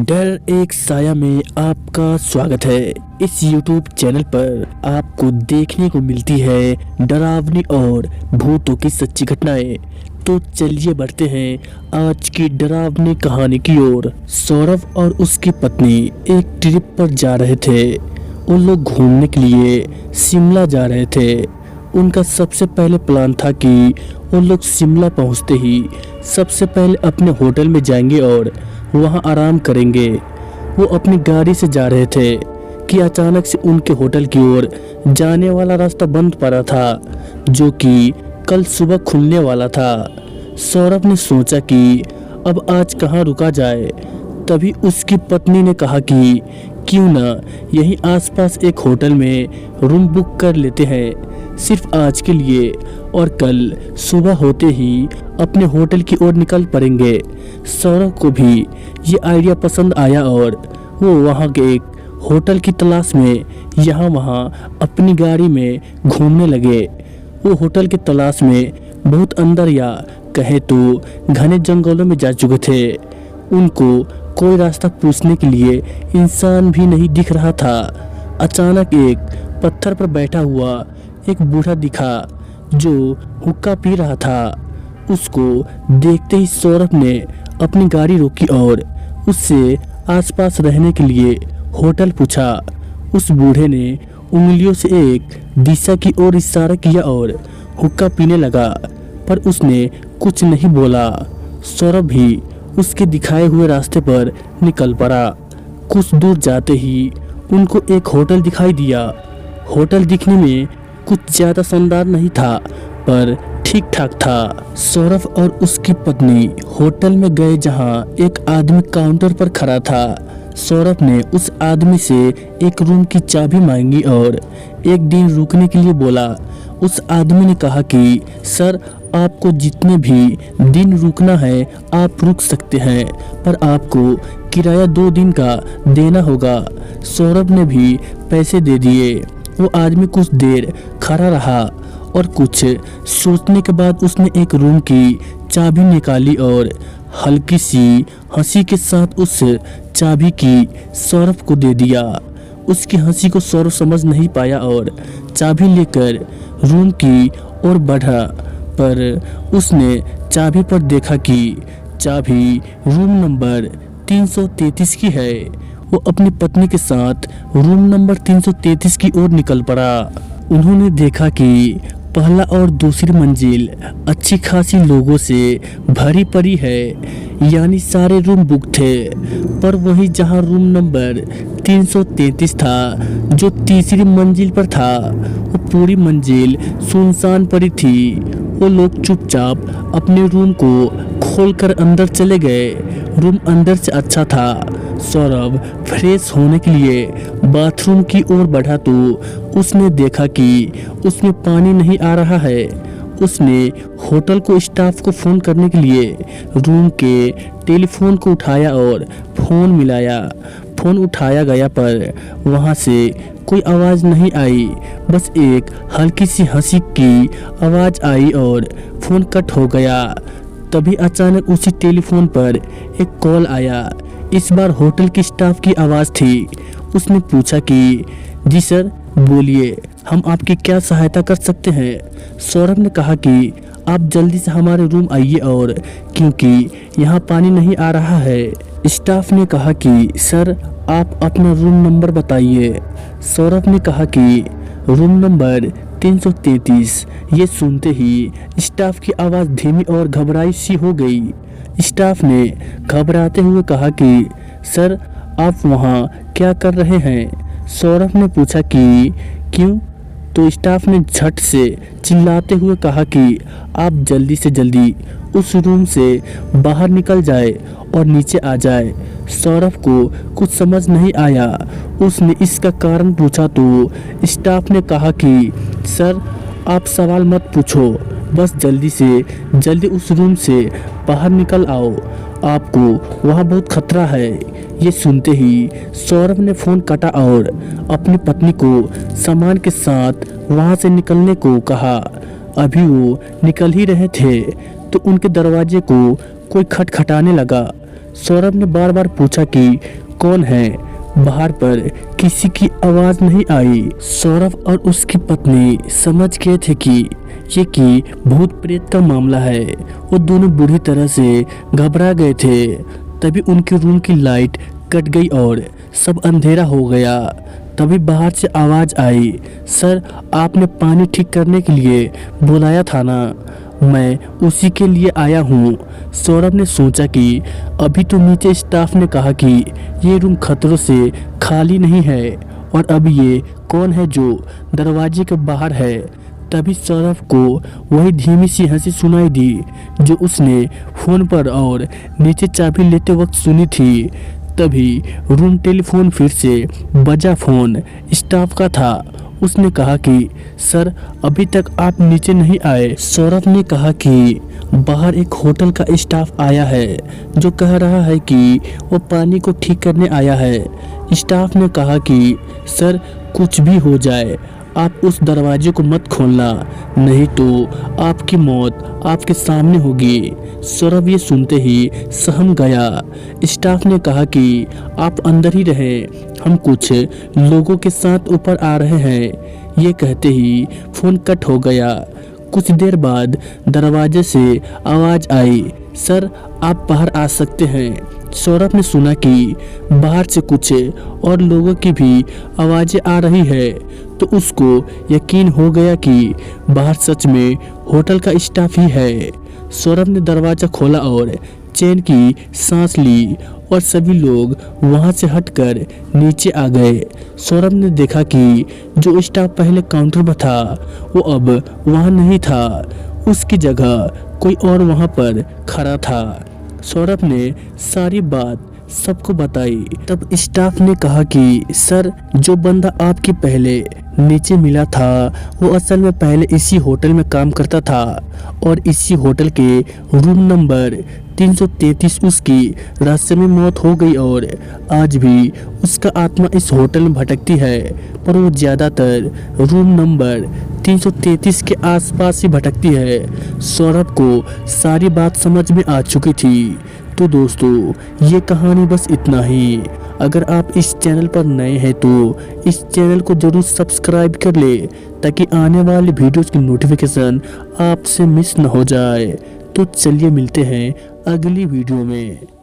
डर एक साया में आपका स्वागत है। इस YouTube चैनल पर आपको देखने को मिलती है डरावनी और भूतों की सच्ची घटनाएं। तो चलिए बढ़ते हैं आज की डरावनी कहानी की ओर। सौरभ और उसकी पत्नी एक ट्रिप पर जा रहे थे। उन लोग घूमने के लिए शिमला जा रहे थे। उनका सबसे पहले प्लान था कि उन लोग शिमला पहुंचते ही सबसे पहले अपने होटल में जाएंगे और वहां आराम करेंगे। वो अपनी गाड़ी से जा रहे थे कि अचानक से उनके होटल की ओर जाने वाला रास्ता बंद पड़ा था, जो कि कल सुबह खुलने वाला था। सौरभ ने सोचा कि अब आज कहाँ रुका जाए। तभी उसकी पत्नी ने कहा कि क्यों ना यहीं आसपास एक होटल में रूम बुक कर लेते हैं, सिर्फ आज के लिए, और कल सुबह होते ही अपने होटल की ओर निकल पड़ेंगे। सौरभ को भी ये आइडिया पसंद आया और वो वहाँ के एक होटल की तलाश में यहाँ वहाँ अपनी गाड़ी में घूमने लगे। वो होटल की तलाश में बहुत अंदर या कहे तो घने जंगलों में जा चुके थे। उनको कोई रास्ता पूछने के लिए इंसान भी नहीं दिख रहा था। अचानक एक पत्थर पर बैठा हुआ एक बूढ़ा दिखा जो हुक्का पी रहा था। उसको देखते ही सौरभ ने अपनी गाड़ी रोकी और उससे आसपास रहने के लिए होटल पूछा। उस बूढ़े ने उंगलियों से एक दिशा की ओर इशारा किया और हुक्का पीने लगा, पर उसने कुछ नहीं बोला। सौरभ भी उसके दिखाए हुए रास्ते पर निकल पड़ा। कुछ दूर जाते ही उनको एक होटल दिखाई दिया। होटल दिखने में कुछ ज्यादा शानदार नहीं था, पर ठीक ठाक था। सौरभ और उसकी पत्नी होटल में गए जहां एक आदमी काउंटर पर खड़ा था। सौरभ ने उस आदमी से एक रूम की चाबी मांगी और एक दिन रुकने के लिए बोला। उस आदमी ने कहा कि सर, आपको जितने भी दिन रुकना है आप रुक सकते हैं, पर आपको किराया 2 दिन का देना होगा। सौरभ ने भी पैसे दे दिए। वो आदमी कुछ देर खड़ा रहा और कुछ सोचने के बाद उसने एक रूम की चाबी निकाली और हल्की सी हंसी के साथ उस चाबी की सौरभ को दे दिया। उसकी हंसी को सौरभ समझ नहीं पाया और चाबी लेकर रूम की ओर बढ़ा, पर उसने चाबी पर देखा कि चाबी रूम नंबर 333 की है। वो अपनी पत्नी के साथ रूम नंबर 333 की ओर निकल पड़ा। उन्होंने देखा कि पहला और दूसरी मंजिल अच्छी खासी लोगों से भरी पड़ी है, यानी सारे रूम बुक थे। पर वही जहां रूम नंबर 333 था, जो तीसरी मंजिल पर था, वो पूरी मंजिल सुनसान पड़ी थी। वो लोग चुपचाप अपने रूम को खोलकर अंदर चले गए। रूम अंदर से अच्छा था। सौरभ फ्रेश होने के लिए बाथरूम की ओर बढ़ा तो उसने देखा कि उसमें पानी नहीं आ रहा है। उसने होटल को स्टाफ को फ़ोन करने के लिए रूम के टेलीफोन को उठाया और फ़ोन मिलाया। फ़ोन उठाया गया, पर वहाँ से कोई आवाज़ नहीं आई। बस एक हल्की सी हंसी की आवाज़ आई और फ़ोन कट हो गया। तभी अचानक उसी टेलीफोन पर एक कॉल आया। इस बार होटल की स्टाफ की आवाज़ थी। उसने पूछा कि जी सर, बोलिए, हम आपकी क्या सहायता कर सकते हैं। सौरभ ने कहा कि आप जल्दी से हमारे रूम आइए, और क्योंकि यहाँ पानी नहीं आ रहा है। स्टाफ ने कहा कि सर, आप अपना रूम नंबर बताइए। सौरभ ने कहा कि रूम नंबर 333। ये सुनते ही स्टाफ की आवाज़ धीमी और घबराई सी हो गई। स्टाफ ने घबराते हुए कहा कि सर, आप वहाँ क्या कर रहे हैं। सौरभ ने पूछा कि क्यों, तो स्टाफ ने झट से चिल्लाते हुए कहा कि आप जल्दी से जल्दी उस रूम से बाहर निकल जाए और नीचे आ जाए। सौरभ को कुछ समझ नहीं आया। उसने इसका कारण पूछा तो स्टाफ ने कहा कि सर, आप सवाल मत पूछो, बस जल्दी से जल्दी उस रूम से बाहर निकल आओ, आपको वहाँ बहुत खतरा है। ये सुनते ही सौरभ ने फ़ोन काटा और अपनी पत्नी को सामान के साथ वहाँ से निकलने को कहा। अभी वो निकल ही रहे थे तो उनके दरवाजे को कोई खटखटाने लगा। सौरभ ने बार बार पूछा कि कौन है। बाहर पर किसी की आवाज नहीं आई। सौरभ और उसकी पत्नी समझ गए थे कि ये कि भूत प्रेत का मामला है। वो दोनों बुरी तरह से घबरा गए थे। तभी उनके रूम की लाइट कट गई और सब अंधेरा हो गया। तभी बाहर से आवाज आई, सर आपने पानी ठीक करने के लिए बुलाया था ना, मैं उसी के लिए आया हूँ। सौरभ ने सोचा कि अभी तो नीचे स्टाफ ने कहा कि ये रूम खतरों से खाली नहीं है, और अब ये कौन है जो दरवाजे के बाहर है। तभी सौरभ को वही धीमी सी हंसी सुनाई दी जो उसने फोन पर और नीचे चाबी लेते वक्त सुनी थी। तभी रूम टेलीफोन फिर से बजा। फोन स्टाफ का था। उसने कहा कि सर अभी तक आप नीचे नहीं आए। सौरभ ने कहा कि बाहर एक होटल का स्टाफ आया है जो कह रहा है कि वो पानी को ठीक करने आया है। स्टाफ ने कहा कि सर कुछ भी हो जाए आप उस दरवाजे को मत खोलना, नहीं तो आपकी मौत आपके सामने होगी। सौरभ ये सुनते ही सहम गया। स्टाफ ने कहा कि आप अंदर ही रहे, हम कुछ लोगों के साथ ऊपर आ रहे हैं। ये कहते ही फोन कट हो गया। कुछ देर बाद दरवाजे से आवाज आई, सर आप बाहर आ सकते हैं। सौरभ ने सुना कि बाहर से कुछ और लोगों की भी आवाजें आ रही है, तो उसको यकीन हो गया कि बाहर सच में होटल का स्टाफ ही है। सौरभ ने दरवाजा खोला और चैन की सांस ली और सभी लोग वहां से हटकर नीचे आ गए। सौरभ ने देखा कि जो स्टाफ पहले काउंटर पर था वो अब वहां नहीं था, उसकी जगह कोई और वहां पर खड़ा था। सौरभ ने सारी बात सबको बताई। तब स्टाफ ने कहा कि सर जो बंदा आपके पहले नीचे मिला था वो असल में पहले इसी होटल में काम करता था और इसी होटल के रूम नंबर 333 उसकी रास्ते में मौत हो गई और आज भी उसका आत्मा इस होटल में भटकती है, पर वो ज़्यादातर रूम नंबर 333 के आसपास ही भटकती है। सौरभ को सारी बात समझ में आ चुकी थी। तो दोस्तों ये कहानी बस इतना ही। अगर आप इस चैनल पर नए हैं तो इस चैनल को जरूर सब्सक्राइब कर ले ताकि आने वाले वीडियोस की नोटिफिकेशन आपसे मिस न हो जाए। तो चलिए मिलते हैं अगली वीडियो में।